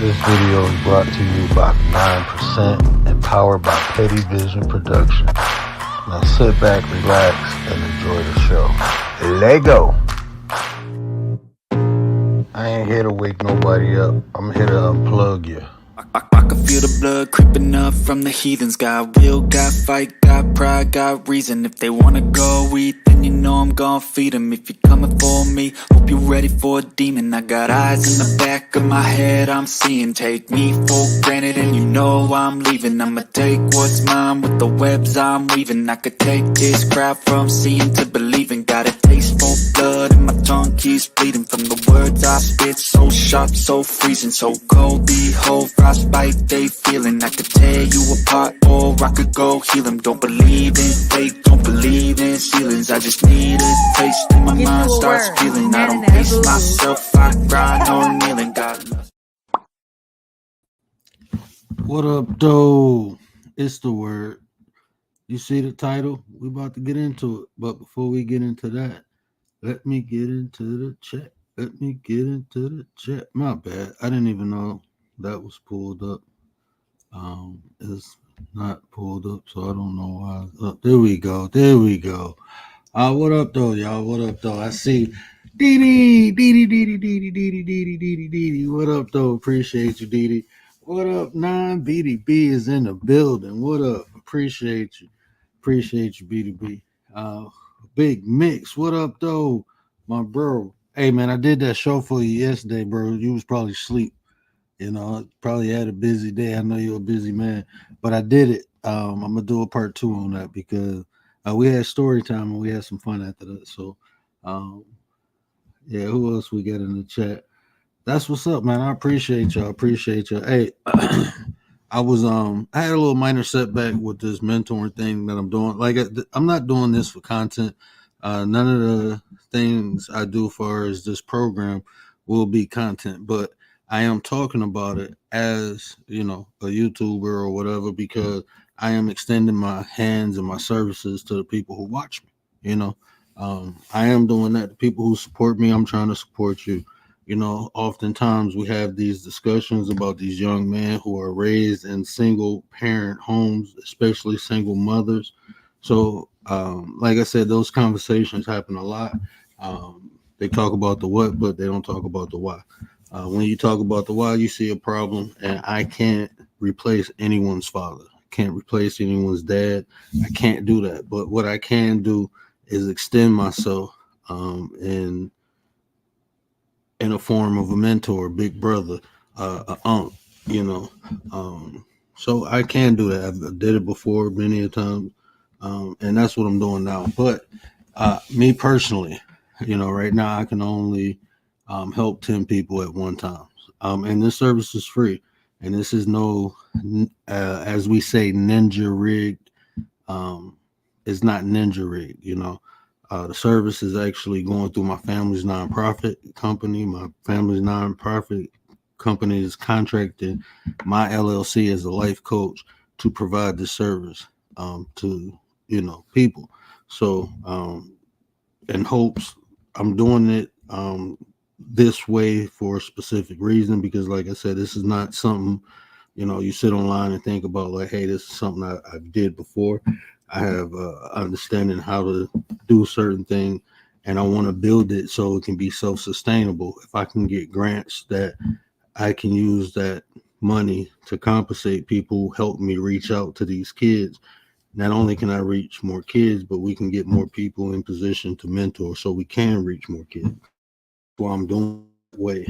This video is brought to you by 9% and powered by Petty Vision Production. Now sit back, relax, and enjoy the show. Lego! I ain't here to wake nobody up. I'm here to unplug you. I can feel the blood creeping up from the heathens. Got will, got fight, got pride, got reason. If they wanna go eat, then you know I'm gon' feed them. If you're coming for me, hope you're ready for a demon. I got eyes in the back of my head, I'm seeing. Take me for granted and you know I'm leaving. I'ma take what's mine with the webs I'm weaving. I could take this crowd from seeing to believing. Got a taste for blood and my tongue keeps bleeding. From the words I spit, so sharp, so freezing, so cold. Behold, frostbite they feeling. I could tear you apart or I could go heal them. Don't believe in fate, don't believe in ceilings. I just need a taste and my mind starts feeling. I don't pace myself, I grind on kneeling. God loves. What up, though? It's the word. You see the title? We about to get into it. But before we get into that, let me get into the chat. My bad. I didn't even know that was pulled up. It's not pulled up, so I don't know why. Oh, there we go. What up, though, y'all? What up, though? I see Dee. What up, though? Appreciate you, Dee. What up, 9BDB is in the building. What up? Appreciate you, BDB. Big Mix. What up, though, my bro? Hey, man, I did that show for you yesterday, bro. You was probably asleep. You know, probably had a busy day. I know you're a busy man, but I did it. I'm gonna do a part 2 on that because we had story time and we had some fun after that. So, yeah, who else we got in the chat? That's what's up, man. I appreciate y'all. Hey, I had a little minor setback with this mentoring thing that I'm doing. Like, I'm not doing this for content. None of the things I do for as this program will be content, but I am talking about it as, you know, a YouTuber or whatever, because I am extending my hands and my services to the people who watch me. You know, I am doing that. The people who support me, I'm trying to support you. You know, oftentimes we have these discussions about these young men who are raised in single parent homes, especially single mothers. So, like I said, those conversations happen a lot. They talk about the what, but they don't talk about the why. When you talk about the why, you see a problem, and I can't replace anyone's father. I can't replace anyone's dad. I can't do that. But what I can do is extend myself in a form of a mentor, big brother, a aunt, you know. So I can do that. I've did it before many a time, and that's what I'm doing now. But me personally, you know, right now I can only help 10 people at one time. And this service is free. And this is no, as we say, ninja rigged. It's not ninja rigged, you know. The service is actually going through my family's nonprofit company. My family's nonprofit company is contracted my LLC as a life coach to provide this service to, you know, people. So in hopes, I'm doing it this way for a specific reason, because like I said, this is not something, you know, you sit online and think about like, hey, this is something I did before. I have understanding how to do certain things, and I want to build it so it can be self-sustainable. If I can get grants that I can use that money to compensate people who help me reach out to these kids, not only can I reach more kids, but we can get more people in position to mentor so we can reach more kids. What I'm doing that way.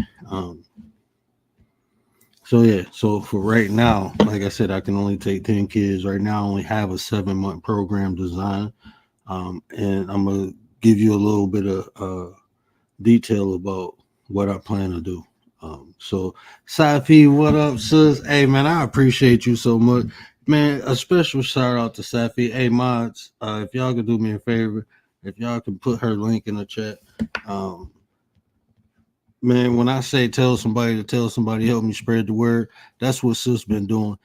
So yeah, so for right now, like I said, I can only take 10 kids. Right now I only have a 7-month program design. And I'm gonna give you a little bit of detail about what I plan to do. So Safi, what up, sis? Hey man, I appreciate you so much. Man, a special shout out to Safi. Hey mods, if y'all could do me a favor, if y'all can put her link in the chat. Man, when I say tell somebody, help me spread the word, that's what sis been doing.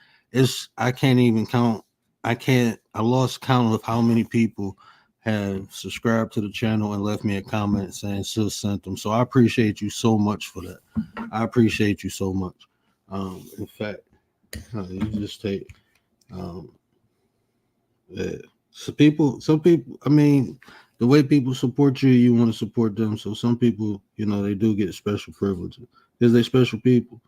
I can't even count. I lost count of how many people have subscribed to the channel and left me a comment saying sis sent them. So I appreciate you so much for that. I appreciate you so much. In fact, you just take um, yeah. Some people. I mean, the way people support you, you want to support them. So some people, they do get special privileges because they special people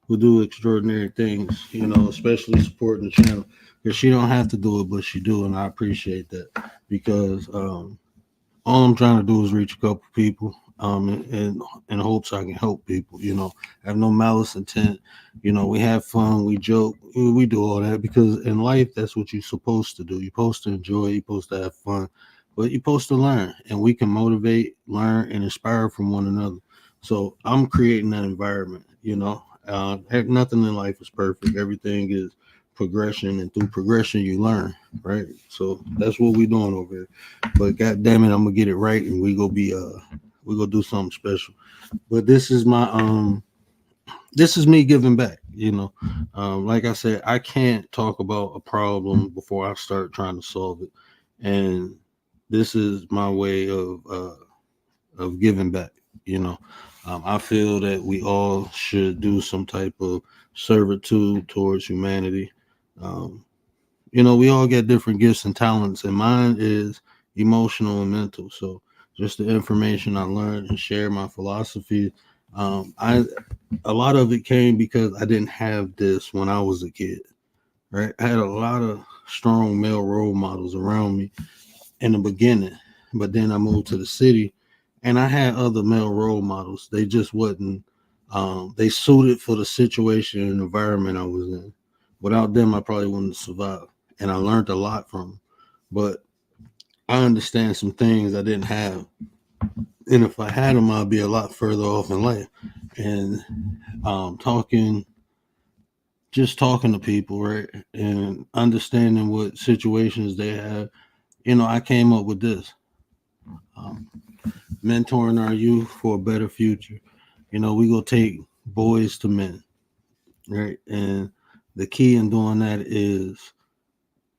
who do extraordinary things. Especially supporting the channel because she don't have to do it, but she do, and I appreciate that because all I'm trying to do is reach a couple people, in hopes I can help people. I have no malice intent. We have fun, we joke, we do all that because in life that's what you're supposed to do. You're supposed to enjoy, you're supposed to have fun, but you're supposed to learn, and we can motivate, learn, and inspire from one another. So I'm creating that environment. Nothing in life is perfect. Everything is progression, and through progression you learn, right? So that's what we're doing over here. But god damn it, I'm gonna get it right, and we gonna do something special. But this is me giving back. Like I said, I can't talk about a problem before I start trying to solve it, and this is my way of giving back. I feel that we all should do some type of servitude towards humanity. um, we all get different gifts and talents, and mine is emotional and mental. So just the information I learned and share my philosophy. I A lot of it came because I didn't have this when I was a kid. Right, I had a lot of strong male role models around me in the beginning, but then I moved to the city, and I had other male role models. They just wasn't. They suited for the situation and environment I was in. Without them, I probably wouldn't have survived, and I learned a lot from them. But I understand some things I didn't have, and if I had them, I'd be a lot further off in life. And talking, just talking to people, right, and understanding what situations they have. I came up with this. Um, Mentoring our youth for a better future. We go take boys to men, right? And the key in doing that is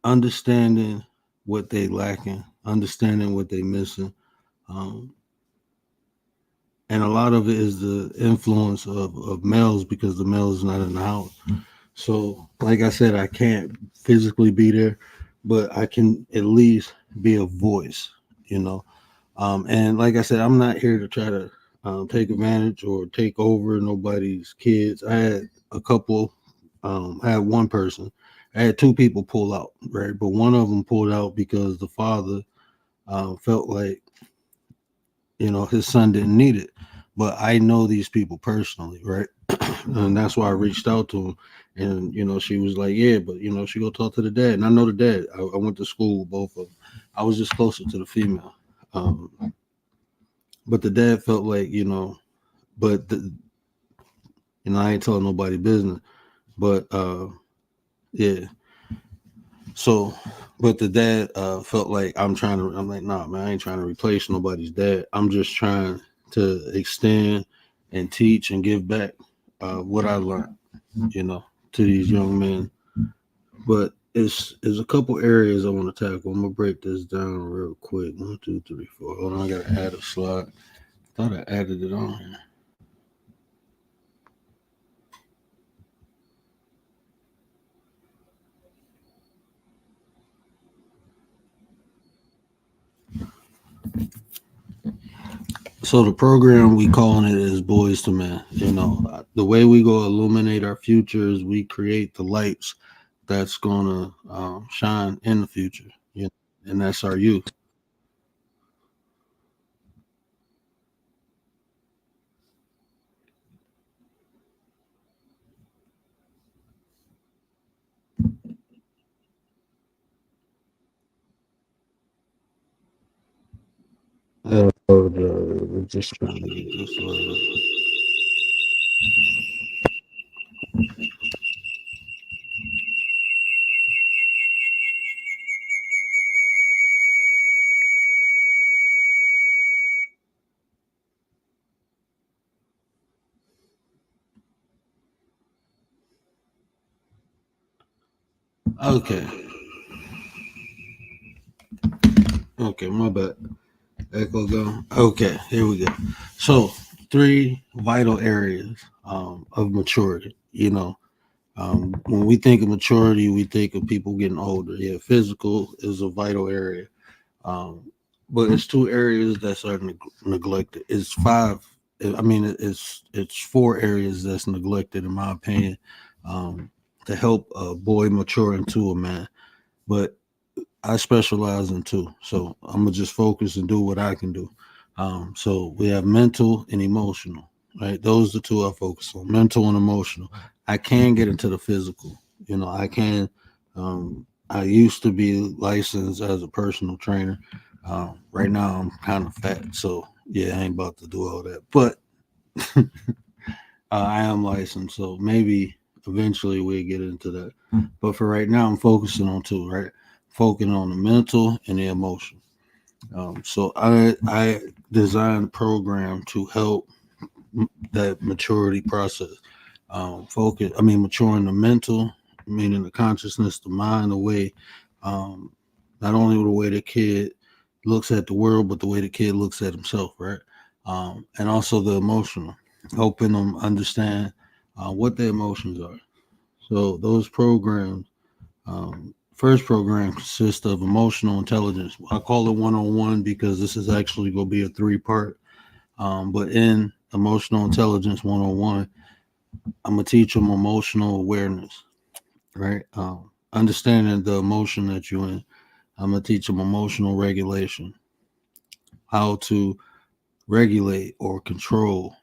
understanding what they lacking, understanding what they missing, um, and a lot of it is the influence of males because the males not in the house. So, like I said, I can't physically be there, but I can at least be a voice. You know, And like I said, I'm not here to try to take advantage or take over nobody's kids. I had a couple. I had one person. I had two people pull out, right? But one of them pulled out because the father felt like his son didn't need it. But I know these people personally, right? And that's why I reached out to him. And she was like, "Yeah, but she go talk to the dad." And I know the dad. I went to school with both of them. I was just closer to the female. Um, but the dad felt like, but I ain't telling nobody business. But yeah. So, but the dad felt like I'm like, nah, man, I ain't trying to replace nobody's dad. I'm just trying to extend and teach and give back what I learned, to these young men. But it's a couple areas I want to tackle. I'm gonna break this down real quick. 1, 2, 3, 4. Hold on, I gotta add a slide. Thought I added it on here. So the program we calling it is Boys to Men. The way we go illuminate our futures, we create the lights that's gonna shine in the future. And that's our youth. We're just trying to get this sorted. Okay. Okay, my bad. Echo go. Okay, here we go. So 3 vital areas of maturity. you know, when we think of maturity, we think of people getting older. Yeah, physical is a vital area, um, but it's two areas that are neglected. It's five. I mean, it's four areas that's neglected, in my opinion, um, to help a boy mature into a man. But I specialize in two, so I'm gonna just focus and do what I can do. So we have mental and emotional, right? Those are the two I focus on: mental and emotional. I can get into the physical. I can. I used to be licensed as a personal trainer. Right now, I'm kind of fat, so yeah, I ain't about to do all that. But I am licensed, so maybe eventually we'll get into that. But for right now, I'm focusing on two, right? Focusing on the mental and the emotional. So I designed a program to help that maturity process. Maturing the mental, meaning the consciousness, the mind, the way, um, not only the way the kid looks at the world, but the way the kid looks at himself, right? And also the emotional, helping them understand what their emotions are. So those programs, first program consists of emotional intelligence. I call it 101 because this is actually going to be a three-part. But in emotional intelligence 101, I'm going to teach them emotional awareness, right? Understanding the emotion that you're in. I'm going to teach them emotional regulation, how to regulate or control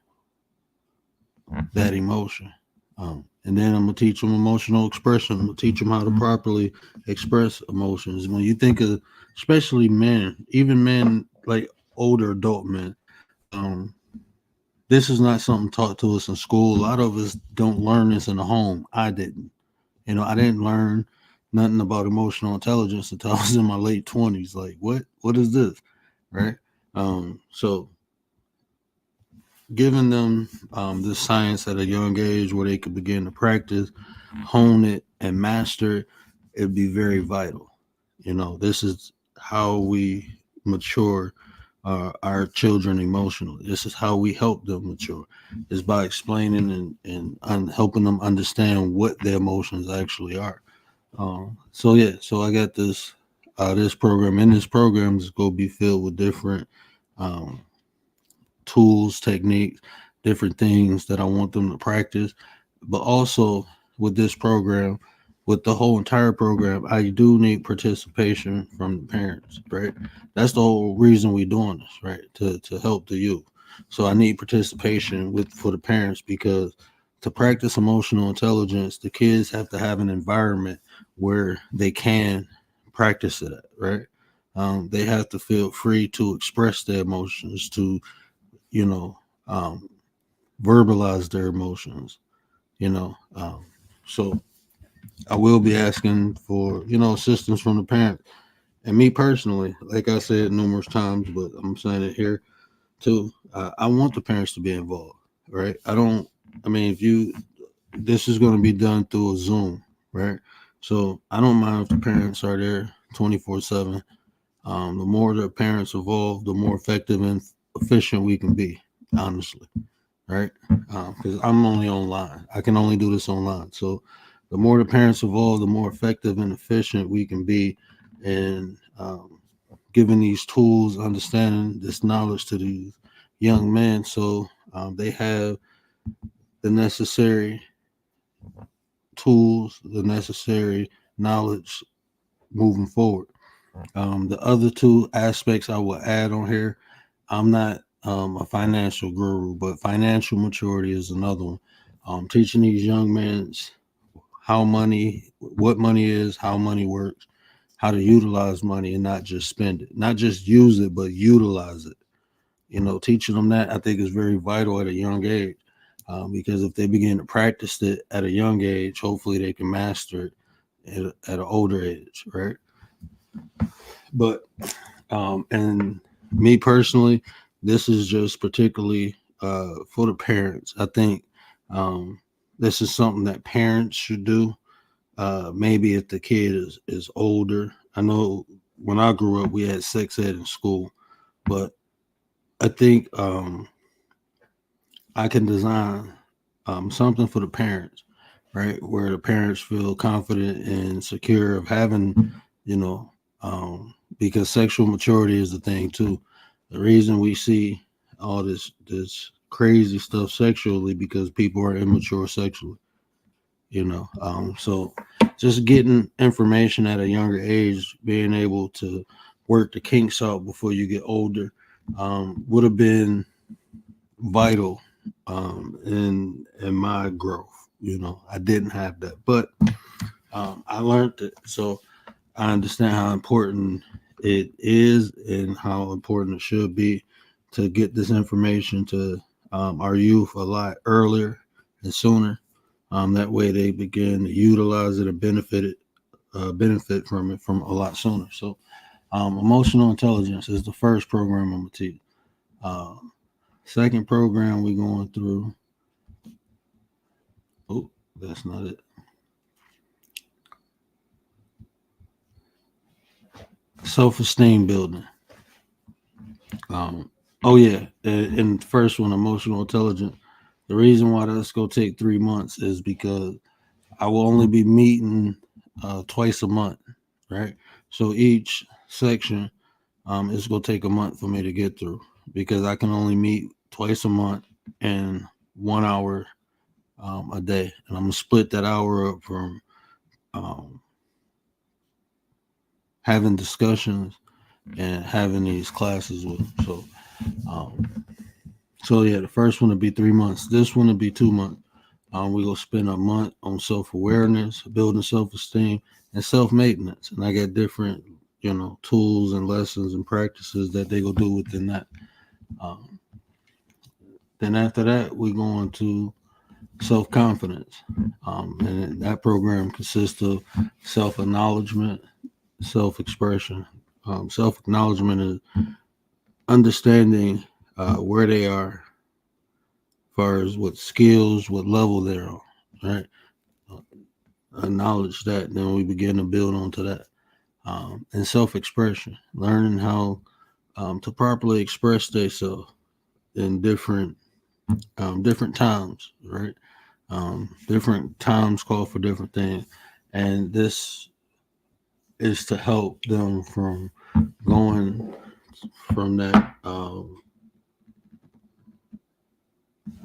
that emotion. And then I'm gonna teach them emotional expression. I'm gonna teach them how to properly express emotions. When you think of, especially men, even men like older adult men, um, this is not something taught to us in school. A lot of us don't learn this in the home. I didn't. I didn't learn nothing about emotional intelligence until I was in my late 20s. Like, what? What is this? Right? So giving them this science at a young age where they could begin to practice, hone it, and master it, it'd be very vital. This is how we mature our children emotionally. This is how we help them mature, is by explaining and helping them understand what their emotions actually are. So I got this program. And this program is going to be filled with different um, tools, techniques, different things that I want them to practice. But also with this program, with the whole entire program, I do need participation from the parents, right? That's the whole reason we're doing this, right? To help the youth. So I need participation for the parents because to practice emotional intelligence, the kids have to have an environment where they can practice it at, right? They have to feel free to express their emotions, to you know, um, verbalize their emotions, you know. So I will be asking for, assistance from the parent. And me personally, like I said numerous times, but I'm saying it here too, I want the parents to be involved, right? If this is going to be done through a Zoom, right? So I don't mind if the parents are there 24/7. The more the parents involved, the more effective and efficient we can be, honestly, right? Because I'm only online. I can only do this online. So the more the parents involved, the more effective and efficient we can be in giving these tools, understanding this knowledge to these young men, so they have the necessary tools, the necessary knowledge moving forward. The other two aspects I will add on here, I'm not a financial guru, but financial maturity is another one. Teaching these young men what money is, how money works, how to utilize money and not just spend it, not just use it, but utilize it. Teaching them that I think is very vital at a young age, because if they begin to practice it at a young age, hopefully they can master it at an older age, right? But and me personally, this is just particularly for the parents. I think this is something that parents should do. Maybe if the kid is older. I know when I grew up, we had sex ed in school, but I think I can design something for the parents right? Where the parents feel confident and secure of having, you know, because sexual maturity is the thing too. The reason we see all this crazy stuff sexually because people are immature sexually, so just getting information at a younger age, being able to work the kinks out before you get older, would have been vital in my growth. I didn't have that, but I learned it, so I understand how important it is and how important it should be to get this information to our youth a lot earlier and sooner. That way, they begin to utilize it and benefit from it from a lot sooner. So, emotional intelligence is the first program I'm gonna teach. Uh, Second program we're going through. Oh, that's not it. Self-esteem building. Oh yeah, and the first one, emotional intelligence. The reason why that's gonna take 3 months is because I will only be meeting twice a month, right? So each section it's gonna take a month for me to get through because I can only meet twice a month and 1 hour a day, and I'm gonna split that hour up from um, having discussions and having these classes with them. Um, so yeah, the first one would be 3 months. This one would be 2 months. We're gonna spend a month on self awareness, building self esteem, and self maintenance. And I got different, tools and lessons and practices that they go do within that. Um, then after that, we're going to self confidence, and that program consists of self acknowledgement, self expression. Self acknowledgement is understanding where they are, as far as what skills, what level they're on, right? Uh, Acknowledge that, then we begin to build onto that. And self expression, learning how to properly express themselves in different times, right? Different times call for different things, and this is to help them from going from that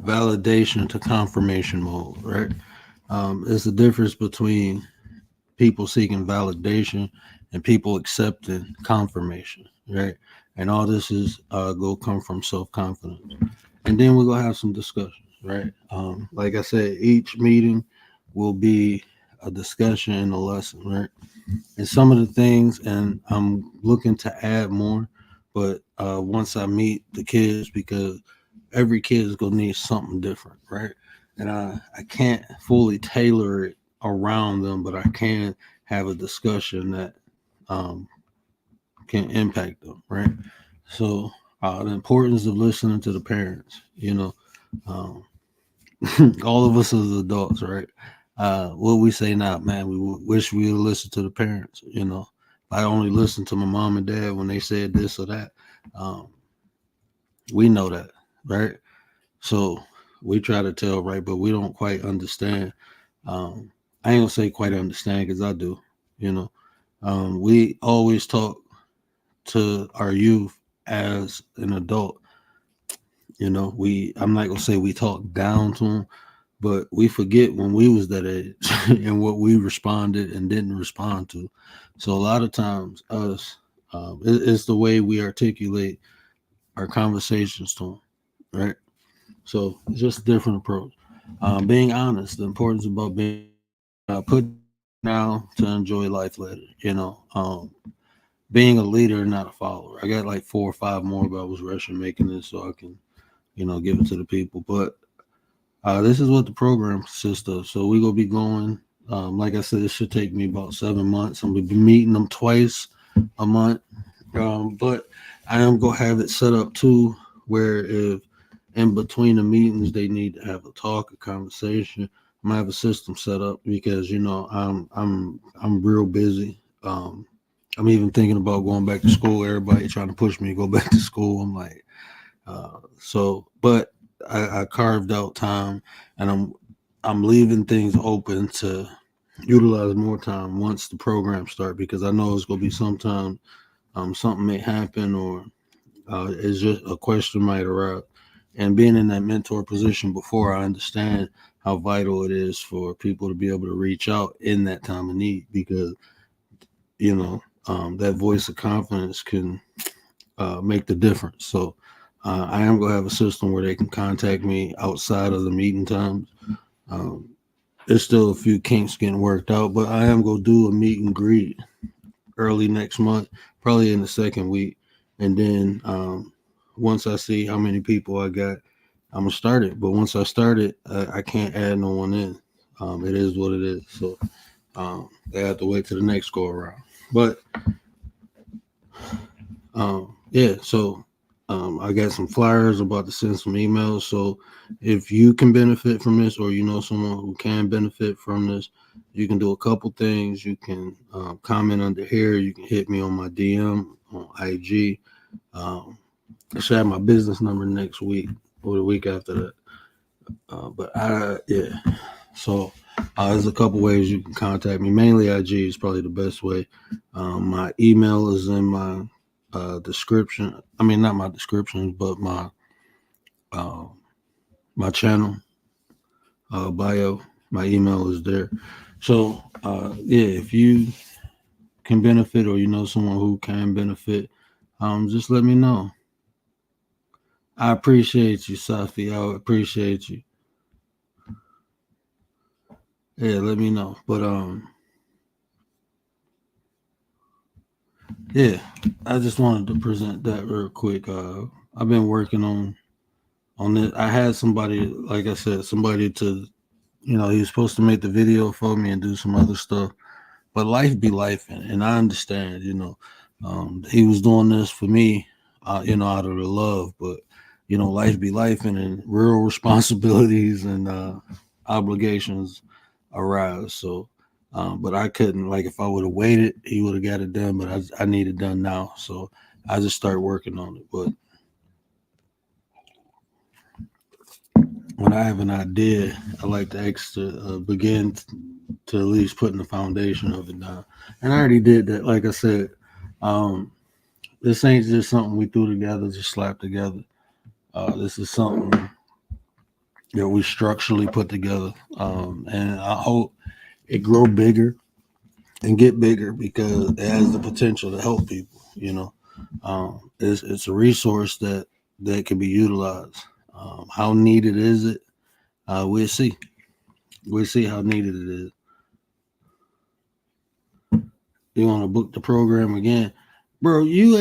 validation to confirmation mode, right? There's a difference between people seeking validation and people accepting confirmation, right? And all this is go come from self confidence, and then we're gonna have some discussions, right? Like I said, each meeting will be a discussion and a lesson, right? And some of the things, and I'm looking to add more, but once I meet the kids, because every kid is gonna need something different, right? And I can't fully tailor it around them, but I can have a discussion that um, can impact them, right? So the importance of listening to the parents, um, all of us as adults, right? What we say now, man, we wish we would listen to the parents. I only listened to my mom and dad when they said this or that. Um, we know that, right? So we try to tell right, but we don't quite understand. I ain't gonna say quite understand because I do. You know, we always talk to our youth as an adult. I'm not gonna say we talk down to them, but we forget when we was that age and what we responded and didn't respond to. So a lot of times, us, it's the way we articulate our conversations to them, right? So it's just a different approach. Being honest, the importance about being put now to enjoy life later. Being a leader, not a follower. I got like 4 or 5 more, but I was rushing making this so I can, give it to the people. But this is what the program consists of. So we're gonna be going. Like I said, it should take me about 7 months. I'm gonna be meeting them twice a month. But I am gonna have it set up too, where if in between the meetings they need to have a talk, a conversation, I'm gonna have a system set up because I'm real busy. I'm even thinking about going back to school. Everybody trying to push me to go back to school. I'm like, but I carved out time, and I'm I'm leaving things open to utilize more time once the program start, because I know it's gonna be sometime something may happen, or it's just a question might arise. And being in that mentor position before, I understand how vital it is for people to be able to reach out in that time of need, because that voice of confidence can make the difference. So I am gonna have a system where they can contact me outside of the meeting times. Um, there's still a few kinks getting worked out, but I am gonna do a meet and greet early next month, probably in the second week, and then once I see how many people I got, I'm gonna start it. But once I start it, I can't add no one in. It is what it is. So they have to wait to the next go around. But yeah, so I got some flyers about to send some emails. So if you can benefit from this, or you know someone who can benefit from this, you can do a couple things. You can comment under here. You can hit me on my DM on IG. I should have my business number next week or the week after that. Yeah. So there's a couple ways you can contact me. Mainly IG is probably the best way. My email is in my description. I mean, not my descriptions, but uh, my channel bio. My email is there. So yeah, if you can benefit, or you know someone who can benefit, just let me know. I appreciate you, Safi. I appreciate you. Yeah, let me know. But yeah, I just wanted to present that real quick. I've been working on it. I had somebody, like I said, somebody to, he was supposed to make the video for me and do some other stuff, but life be life, and I understand. He was doing this for me, out of the love, but life be life, and real responsibilities and obligations arise. So. But I couldn't, like, if I would have waited, he would have got it done, but I need it done now. So I just started working on it. But when I have an idea, I like to begin to at least putting the foundation of it down. And I already did that. Like I said, um, this ain't just something we threw together, just slapped together. This is something that we structurally put together. And I hope it grow bigger and get bigger, because it has the potential to help people. It's a resource that can be utilized. How needed is it? We'll see. We'll see how needed it is. You want to book the program again, bro? You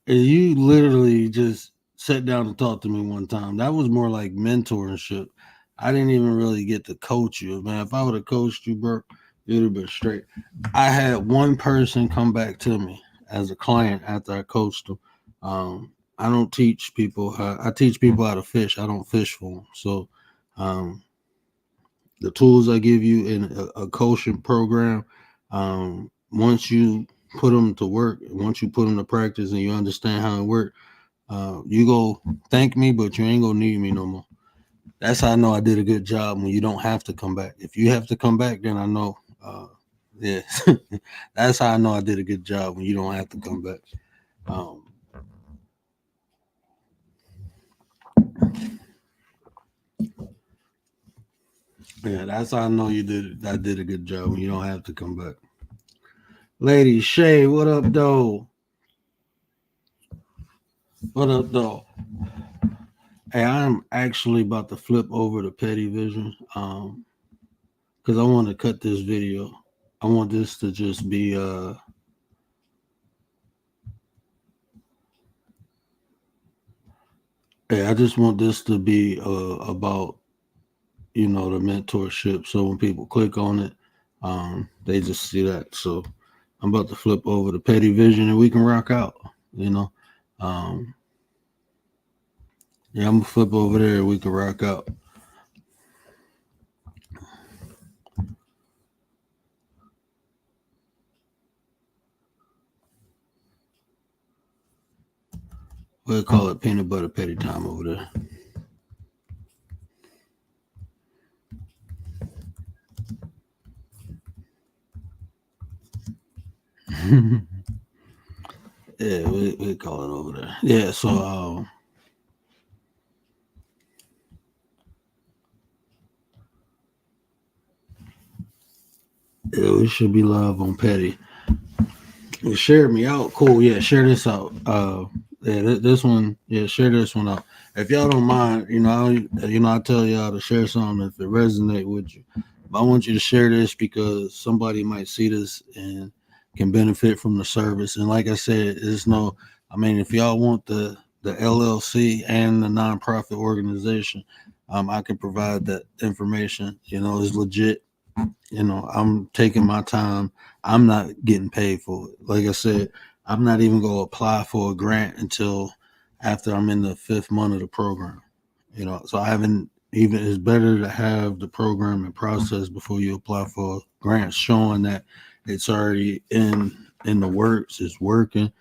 literally just sat down and talked to me one time. That was more like mentorship. I didn't even really get to coach you, man. If I would have coached you, bro, it would have been straight. I had one person come back to me as a client after I coached them. I don't teach people how. I teach people how to fish. I don't fish for them. So, um, the tools I give you in a coaching program, once you put them to work, once you put them to practice, and you understand how it works, you go thank me, but you ain't gonna need me no more. That's how I know I did a good job, when you don't have to come back. If you have to come back, then I know. Yeah, that's how I know I did a good job, when you don't have to come back. Um, yeah, that's how I know you did. I did a good job, when you don't have to come back. Lady Shay, what up, though? What up, though? Hey, I'm actually about to flip over to Petty Vision, because I want to cut this video. I want this to just be hey, I just want this to be about the mentorship. So when people click on it, they just see that. So I'm about to flip over to Petty Vision, and we can rock out. Um, yeah, I'm gonna flip over there, and we can rock out. We'll call it peanut butter petty time over there. Yeah, we call it over there. Yeah, so yeah, we should be live on Petty. You shared me out. Cool. Yeah, share this out. Yeah, this one. Yeah, share this one out. If y'all don't mind, I tell y'all to share something if it resonate with you. But I want you to share this because somebody might see this and can benefit from the service. And like I said, there's no. I mean, if y'all want the LLC and the nonprofit organization, I can provide that information. It's legit. I'm taking my time. I'm not getting paid for it. Like I said, I'm not even going to apply for a grant until after I'm in the 5th month of the program. So I haven't even, it's better to have the program in process before you apply for grants, showing that it's already in the works, it's working,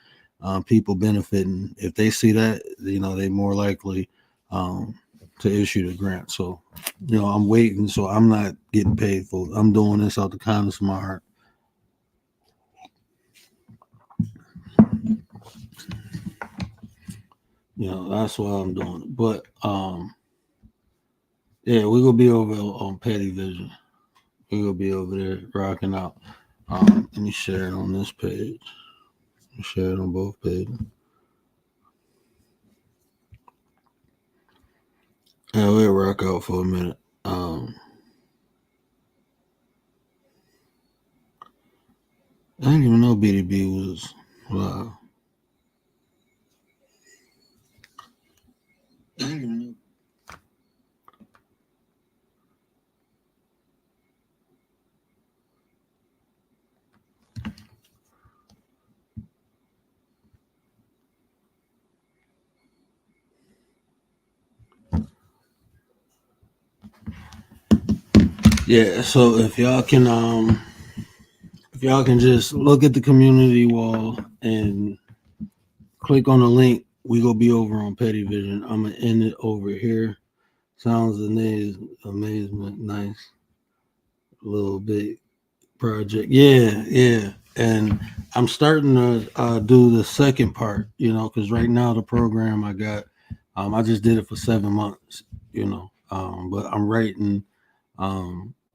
people benefiting. If they see that, they more likely to issue the grant. So I'm waiting, so I'm not getting paid for it. I'm doing this out the kindness of my heart. That's why I'm doing it. But yeah, we're gonna be over on Petty Vision. We're gonna be over there rocking out. Let me share it on this page. Share it on both pages. Yeah, we'll rock out for a minute. I didn't even know BDB was live. I didn't even know. Yeah, so if y'all can just look at the community wall and click on the link, we gonna be over on Petty Vision. I'm gonna end it over here. Sounds amazement, nice little big project. Yeah, yeah. And I'm starting to do the second part, because right now the program I got, I just did it for 7 months, but I'm writing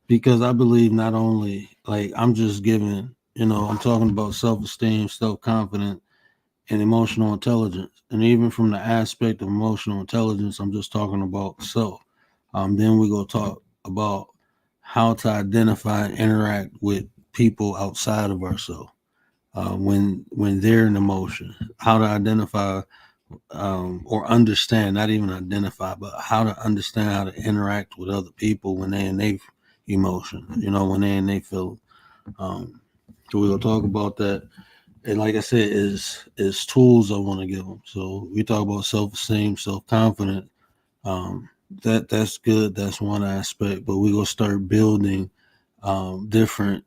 because I believe not only like I'm just giving, I'm talking about self esteem, self confidence, and emotional intelligence. And even from the aspect of emotional intelligence, I'm just talking about self. Then we go talk about how to identify and interact with people outside of ourselves when they're in emotion. How to identify or understand, not even identify, but how to understand how to interact with other people when they're in their emotion. When they're in their feeling. So we're gonna talk about that, and like I said, is tools I want to give them. So we talk about self esteem, self confidence. That's good. That's one aspect, but we gonna start building different.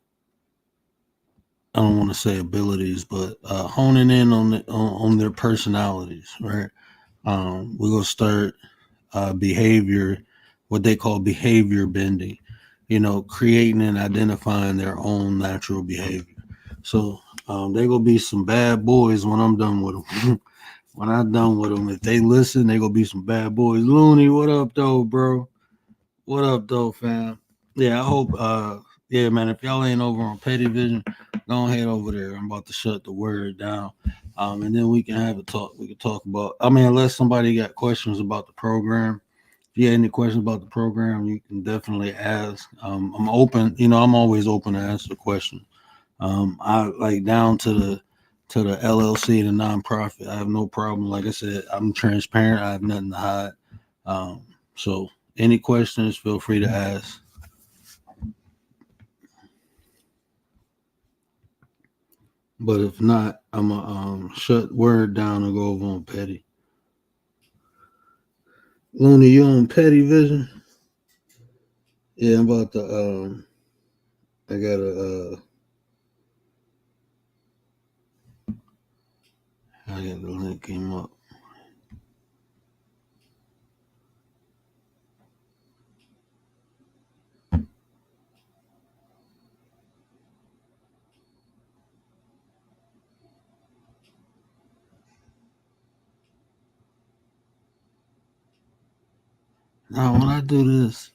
I don't want to say abilities, but honing in on their personalities, right? We're gonna start behavior, what they call behavior bending. Creating and identifying their own natural behavior. So they gonna be some bad boys when I'm done with them. When I'm done with them, if they listen, they gonna be some bad boys. Looney, what up, though, bro? What up, though, fam? Yeah, I hope. Yeah, man. If y'all ain't over on Petty Vision, go head over there. I'm about to shut the word down. And then we can have a talk. We can talk about. I mean, unless somebody got questions about the program. If you have any questions about the program, you can definitely ask. I'm open. I'm always open to answer questions. I like down to the LLC, the nonprofit. I have no problem. Like I said, I'm transparent. I have nothing to hide. So any questions, feel free to ask. But if not, I'm gonna shut word down and go over on Petty. Looney, you on Petty Vision? Yeah, I'm about to. I gotta. I got the link came up. Now when I do this,